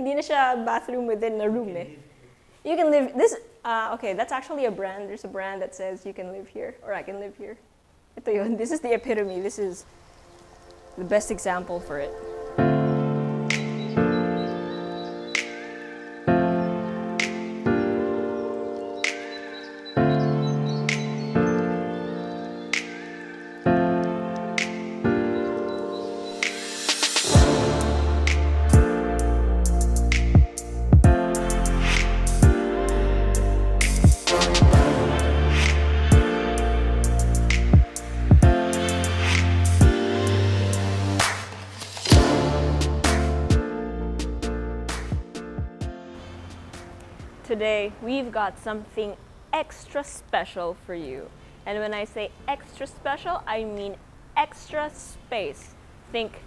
Hindi na siya bathroom within a room eh. You can live, okay, that's actually a brand. There's a brand that says you can live here, or I can live here. Ito yun, this is the epitome. This is the best example for it. Today, we've got something extra special for you. And when I say extra special, I mean extra space. Think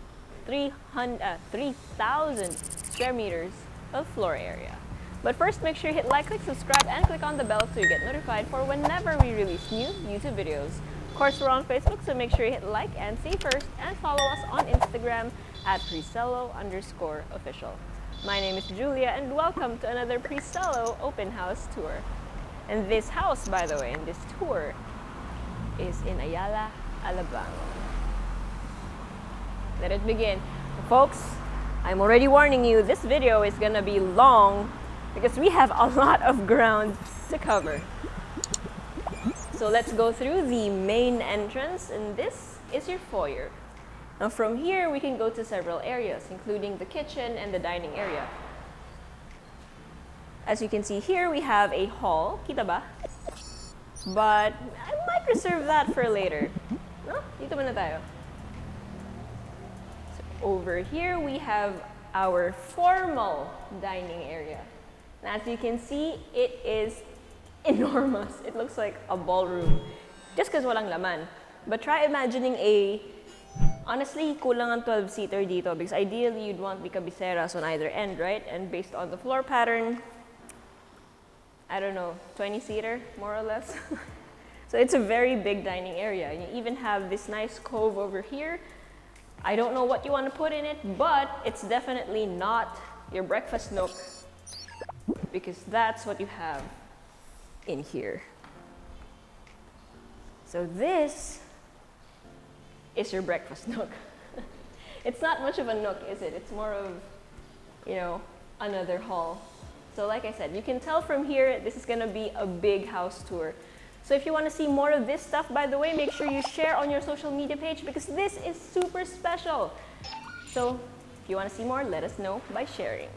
3,000 square meters of floor area. But first, make sure you hit like, click subscribe, and click on the bell so you get notified for whenever we release new YouTube videos. Of course, we're on Facebook, so make sure you hit like and see first, and follow us on Instagram at Presello_official. My name is Julia, and welcome to another Presello open house tour. And this house, by the way, and this tour is in Ayala Alabang. Let it begin. Folks, I'm already warning you, this video is gonna be long because we have a lot of ground to cover. So let's go through the main entrance, and this is your foyer. Now from here, we can go to several areas, including the kitchen and the dining area. As you can see here, we have a hall, kita ba? But I might reserve that for later. No? Dito muna tayo. So over here, we have our formal dining area. And as you can see, it is enormous. It looks like a ballroom. Just because walang laman. But try imagining honestly, kulang ang 12-seater dito because ideally you'd want the cabeceras on either end, right? And based on the floor pattern, I don't know, 20-seater, more or less. So it's a very big dining area. You even have this nice cove over here. I don't know what you want to put in it, but it's definitely not your breakfast nook because that's what you have in here. So this is your breakfast nook. It's not much of a nook, is it? It's more of, another hall. So like I said, you can tell from here, this is gonna be a big house tour. So if you wanna see more of this stuff, by the way, make sure you share on your social media page because this is super special. So if you wanna see more, let us know by sharing.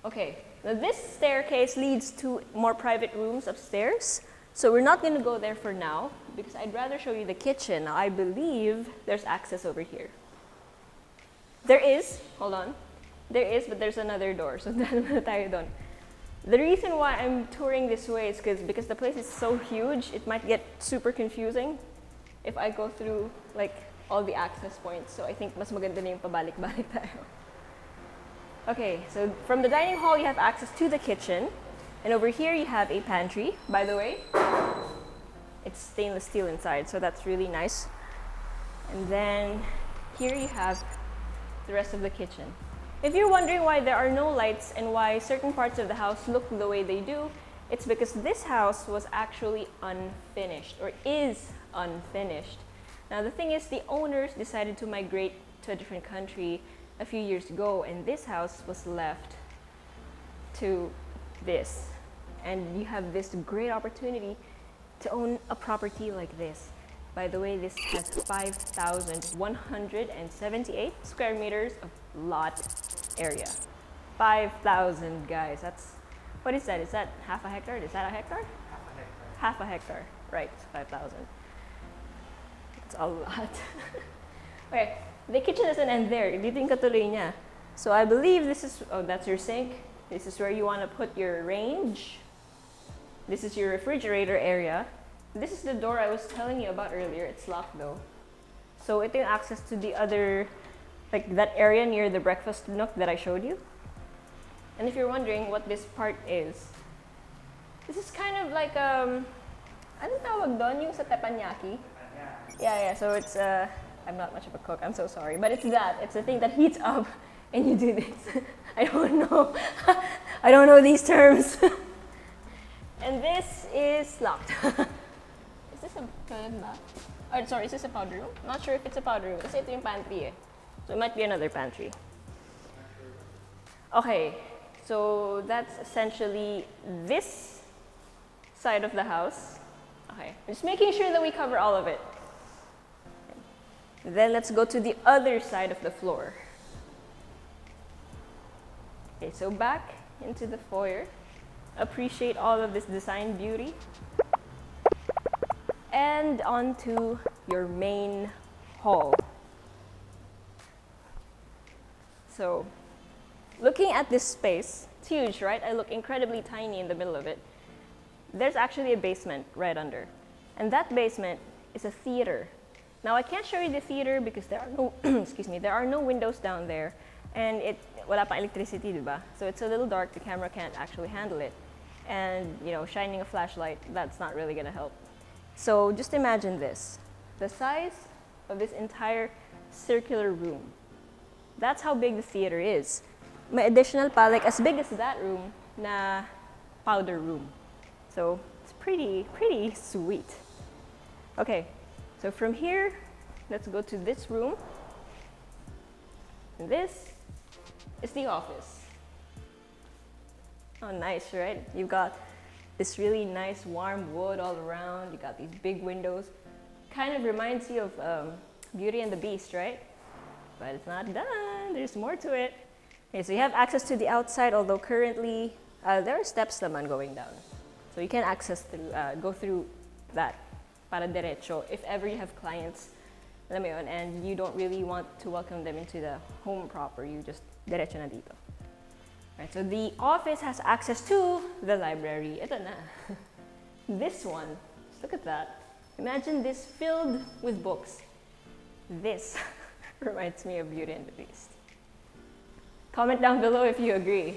Okay, now this staircase leads to more private rooms upstairs. So we're not gonna go there for now because I'd rather show you the kitchen. Now I believe there's access over here. There is, hold on. There is, but there's another door. So tayo doon. The reason why I'm touring this way is because the place is so huge, it might get super confusing if I go through like all the access points. So I think mas maganda na yung pabalik-balik tayo. Okay, so from the dining hall, you have access to the kitchen. And over here, you have a pantry, by the way. It's stainless steel inside, so that's really nice. And then here you have the rest of the kitchen. If you're wondering why there are no lights and why certain parts of the house look the way they do, it's because this house was actually unfinished, or is unfinished. Now the thing is, the owners decided to migrate to a different country a few years ago, and this house was left to this. And you have this great opportunity to own a property like this. By the way, this has 5,178 square meters of lot area. 5,000, guys. That's, what is that? Is that half a hectare? Is that a hectare? Half a hectare. Half a hectare, right, 5,000. It's a lot. Okay, the kitchen doesn't end there. Dito yung katuloy niya. So I believe this is, oh, that's your sink. This is where you want to put your range. This is your refrigerator area. This is the door I was telling you about earlier. It's locked though. So ito yung access to the other, like that area near the breakfast nook that I showed you. And if you're wondering what this part is, this is kind of like, ano tawag doon? Yung sa teppanyaki? Yeah, so it's, I'm not much of a cook, I'm so sorry. But it's that, it's the thing that heats up and you do this. I don't know. I don't know these terms. And this is locked. Is this a toilet bath? Oh, sorry, is this a powder room? Not sure if it's a powder room. Kasi ito yung pantry eh. So it might be another pantry. Okay, so that's essentially this side of the house. Okay, just making sure that we cover all of it. Then let's go to the other side of the floor. Okay, so back into the foyer. Appreciate all of this design beauty. And onto your main hall. So, looking at this space, it's huge, right? I look incredibly tiny in the middle of it. There's actually a basement right under. And that basement is a theater. Now, I can't show you the theater because there are no, excuse me, there are no windows down there. And wala pa electricity, diba? So it's a little dark, the camera can't actually handle it. And, you know, shining a flashlight, that's not really gonna help. So just imagine this. The size of this entire circular room. That's how big the theater is. May additional pa, like as big as that room, na powder room. So it's pretty sweet. Okay, so from here, let's go to this room. And this is the office. Oh, nice, right? You've got this really nice warm wood all around. You got these big windows. Kind of reminds you of Beauty and the Beast, right? But it's not done. There's more to it. Okay, so you have access to the outside, although currently there are steps naman going down. So you can access through, go through that para derecho if ever you have clients, alam mo yun, and you don't really want to welcome them into the home proper. You just derecho na dito. Right, so the office has access to the library. Ito na. This one, just look at that. Imagine this filled with books. This reminds me of Beauty and the Beast. Comment down below if you agree.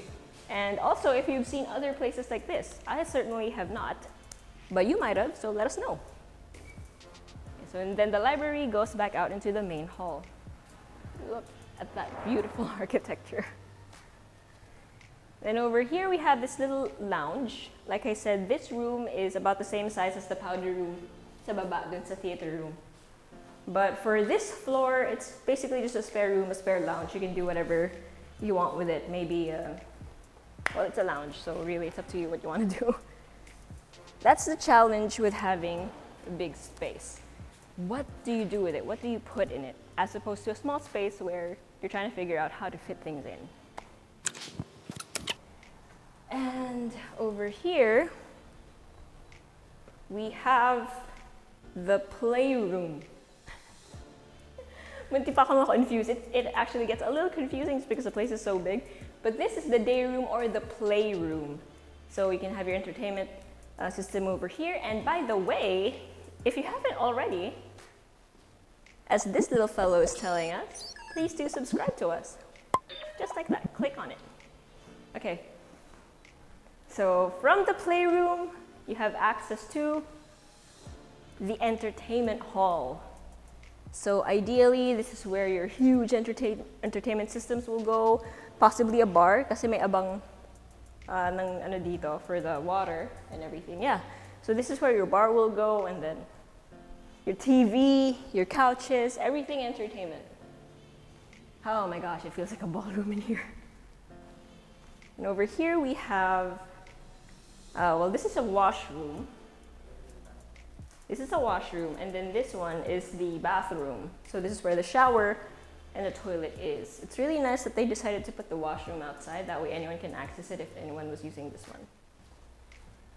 And also if you've seen other places like this. I certainly have not, but you might have, so let us know. Okay, so and then the library goes back out into the main hall. Look at that beautiful architecture. Then over here we have this little lounge. Like I said, this room is about the same size as the powder room sa baba dun sa theater room. But for this floor, it's basically just a spare room, a spare lounge. You can do whatever you want with it. Maybe, well, it's a lounge, so really it's up to you what you want to do. That's the challenge with having a big space. What do you do with it? What do you put in it? As opposed to a small space where you're trying to figure out how to fit things in. And over here, we have the playroom. Munti pa ako ma-confuse. It actually gets a little confusing just because the place is so big. But this is the day room or the playroom. So you can have your entertainment system over here. And by the way, if you haven't already, as this little fellow is telling us, please do subscribe to us. Just like that, click on it. Okay. So from the playroom, you have access to the entertainment hall. So ideally, this is where your huge entertainment systems will go. Possibly a bar, kasi may abang ng ano dito for the water and everything. Yeah. So this is where your bar will go, and then your TV, your couches, everything entertainment. Oh my gosh, it feels like a ballroom in here. And over here we have, well, this is a washroom. This is a washroom, and then this one is the bathroom. So this is where the shower and the toilet is. It's really nice that they decided to put the washroom outside. That way anyone can access it if anyone was using this one.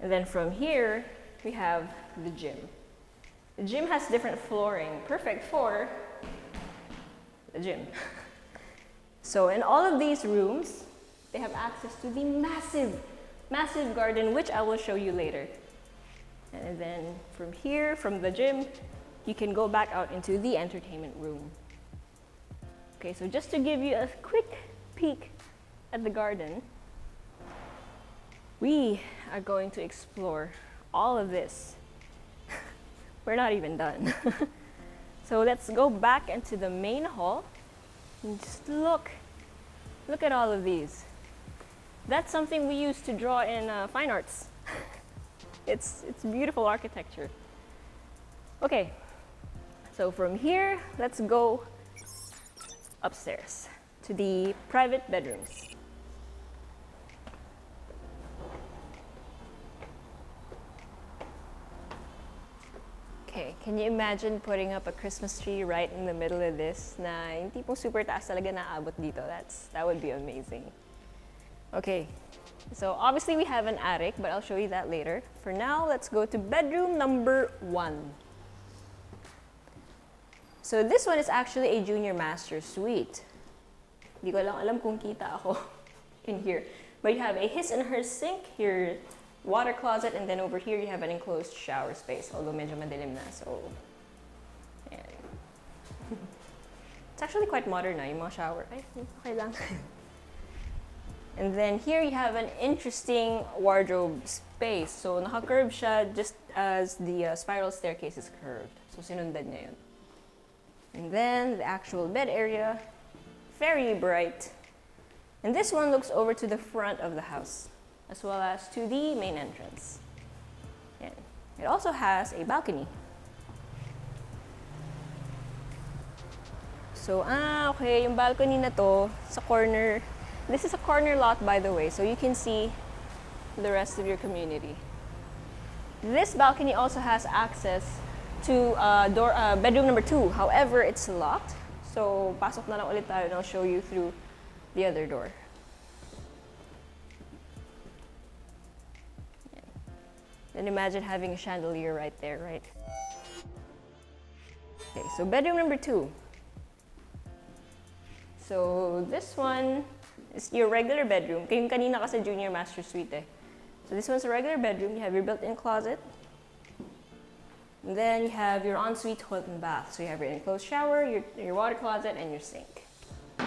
And then from here, we have the gym. The gym has different flooring, perfect for the gym. So in all of these rooms, they have access to the massive garden, which I will show you later. And then from here, from the gym, you can go back out into the entertainment room. Okay, so just to give you a quick peek at the garden, we are going to explore all of this. We're not even done. So let's go back into the main hall and just look at all of these. That's something we used to draw in fine arts. It's beautiful architecture. Okay, so from here, let's go upstairs to the private bedrooms. Okay, can you imagine putting up a Christmas tree right in the middle of this na yung tipong super taas talaga naabot dito? That would be amazing. Okay, so obviously we have an attic, but I'll show you that later. For now, let's go to bedroom number 1. So this one is actually a junior master suite. Hindi ko lang alam kung kita ako in here. But you have a his and her sink, your water closet, and then over here you have an enclosed shower space, although medyo madilim na, so ayan. It's actually quite modern na yung mga shower. Ay, okay lang. And then here you have an interesting wardrobe space. So naka-curve siya just as the spiral staircase is curved. So sinundan niya yun. And then the actual bed area, very bright. And this one looks over to the front of the house, as well as to the main entrance. And it also has a balcony. So, okay, yung balcony na to, sa corner. This is a corner lot, by the way, so you can see the rest of your community. This balcony also has access to bedroom number 2. However, it's locked. So, pasok na lang ulit tayo and I'll show you through the other door. And imagine having a chandelier right there, right? Okay, so bedroom number 2. So this one is your regular bedroom. Kayong kanina kasi junior master suite eh. So this one's a regular bedroom. You have your built-in closet. And then you have your ensuite toilet and bath. So you have your enclosed shower, your water closet, and your sink. I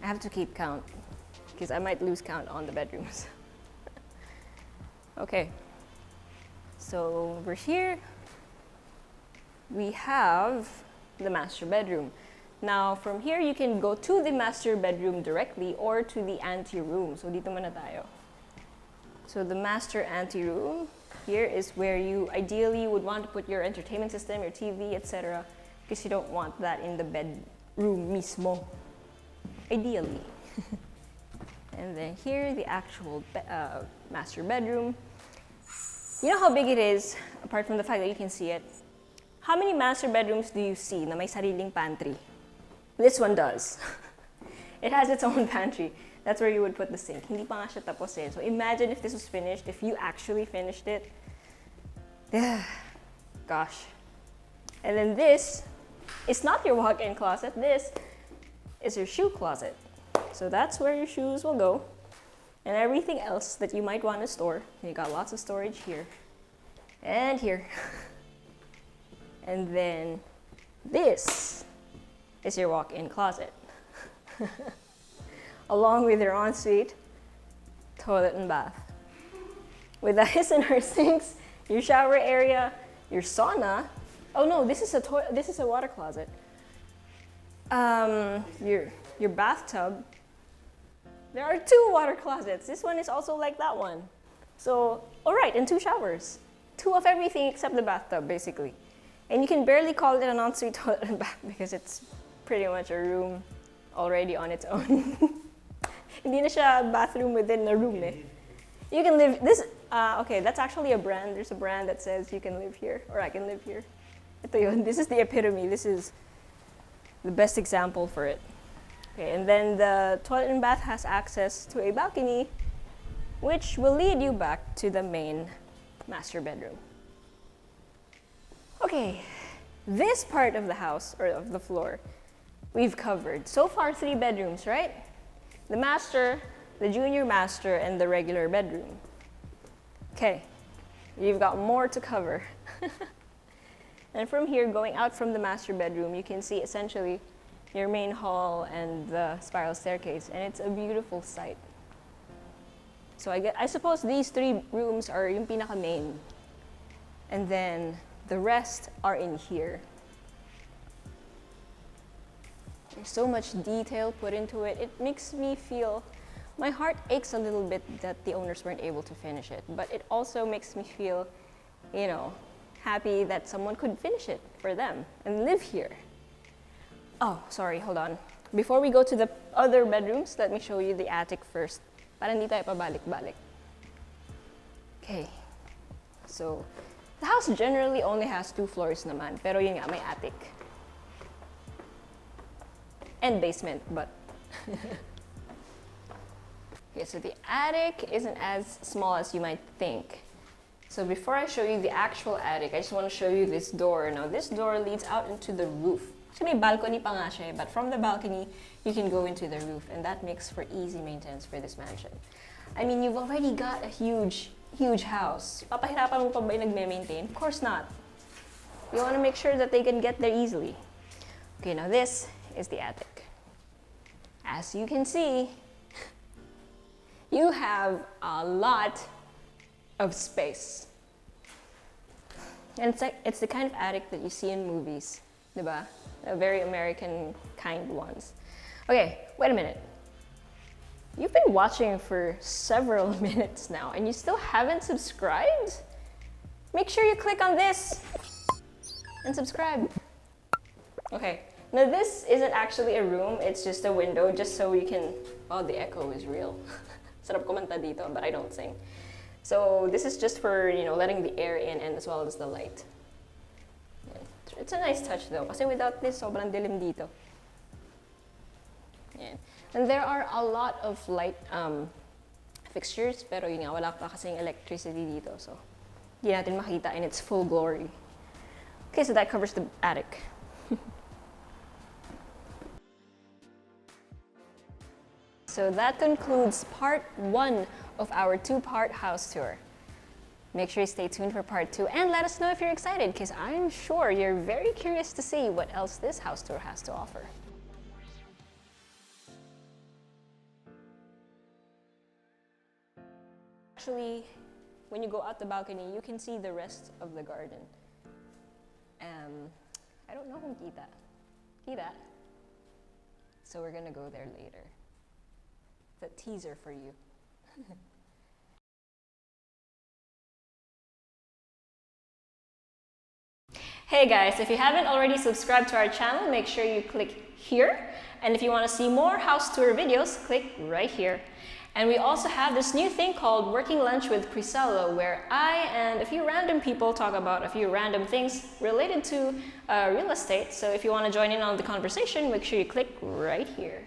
have to keep count because I might lose count on the bedrooms. Okay, so over here we have the master bedroom. Now from here you can go to the master bedroom directly or to the anteroom. So dito muna tayo. So the master anteroom here is where you ideally would want to put your entertainment system, your TV, etc. Because you don't want that in the bedroom mismo. Ideally. And then here, the actual master bedroom. You know how big it is, apart from the fact that you can see it? How many master bedrooms do you see na may sariling pantry? This one does. It has its own pantry. That's where you would put the sink. Hindi pa nga siya tapos eh. So imagine if this was finished, if you actually finished it. Gosh. And then this is not your walk-in closet. This is your shoe closet. So that's where your shoes will go. And everything else that you might want to store. You got lots of storage here. And here. And then this is your walk-in closet. Along with your ensuite, toilet and bath. With the his and her sinks, your shower area, your sauna. Oh no, this is a water closet. Your bathtub. There are 2 water closets. This one is also like that one. So, all right, and 2 showers. 2 of everything except the bathtub, basically. And you can barely call it an ensuite toilet and bath because it's pretty much a room already on its own. Hindi na siya bathroom within a room eh. You can live, okay, that's actually a brand. There's a brand that says you can live here, or I can live here. Ito yun, this is the epitome. This is the best example for it. Okay, and then the toilet and bath has access to a balcony, which will lead you back to the main master bedroom. Okay, this part of the house, or of the floor, we've covered. So far, 3 bedrooms, right? The master, the junior master, and the regular bedroom. Okay, you've got more to cover. And from here, going out from the master bedroom, you can see essentially your main hall and the spiral staircase, and it's a beautiful sight. So I suppose these 3 rooms are yung pinaka-main, and then the rest are in here. There's so much detail put into it. It makes me feel, my heart aches a little bit that the owners weren't able to finish it, but it also makes me feel, you know, happy that someone could finish it for them and live here. Oh, sorry, hold on. Before we go to the other bedrooms, let me show you the attic first. Para hindi tayo pabalik-balik. Okay, so the house generally only has 2 floors naman, pero yun nga, may attic. And basement, but okay, so the attic isn't as small as you might think. So before I show you the actual attic, I just want to show you this door. Now this door leads out into the roof. So may balcony pa nga siya, but from the balcony, you can go into the roof, and that makes for easy maintenance for this mansion. I mean, you've already got a huge house. Papahirapan mo pa ba yung nagme-maintain? Of course not. You want to make sure that they can get there easily. Okay, now this is the attic. As you can see, you have a lot of space. And it's the kind of attic that you see in movies, diba? The very American kind ones. Okay, wait a minute. You've been watching for several minutes now and you still haven't subscribed? Make sure you click on this and subscribe. Okay, now this isn't actually a room, it's just a window just so you can, oh, the echo is real. Sarap kumanta dito, but I don't sing. So this is just for, you know, letting the air in and as well as the light. It's a nice touch though, kasi without this, sobrang dilim dito. Yan. And there are a lot of light fixtures, pero yun nga, wala pa kasing electricity dito, so hindi natin makita in its full glory. Okay, so that covers the attic. So that concludes part 1 of our 2-part house tour. Make sure you stay tuned for part 2 and let us know if you're excited, because I'm sure you're very curious to see what else this house tour has to offer. Actually, when you go out the balcony, you can see the rest of the garden. I don't know kung kita. Kita? So we're gonna go there later. It's a teaser for you. Hey guys, if you haven't already subscribed to our channel, make sure you click here. And if you want to see more house tour videos, click right here. And we also have this new thing called Working Lunch with Presello, where I and a few random people talk about a few random things related to real estate. So if you want to join in on the conversation, make sure you click right here.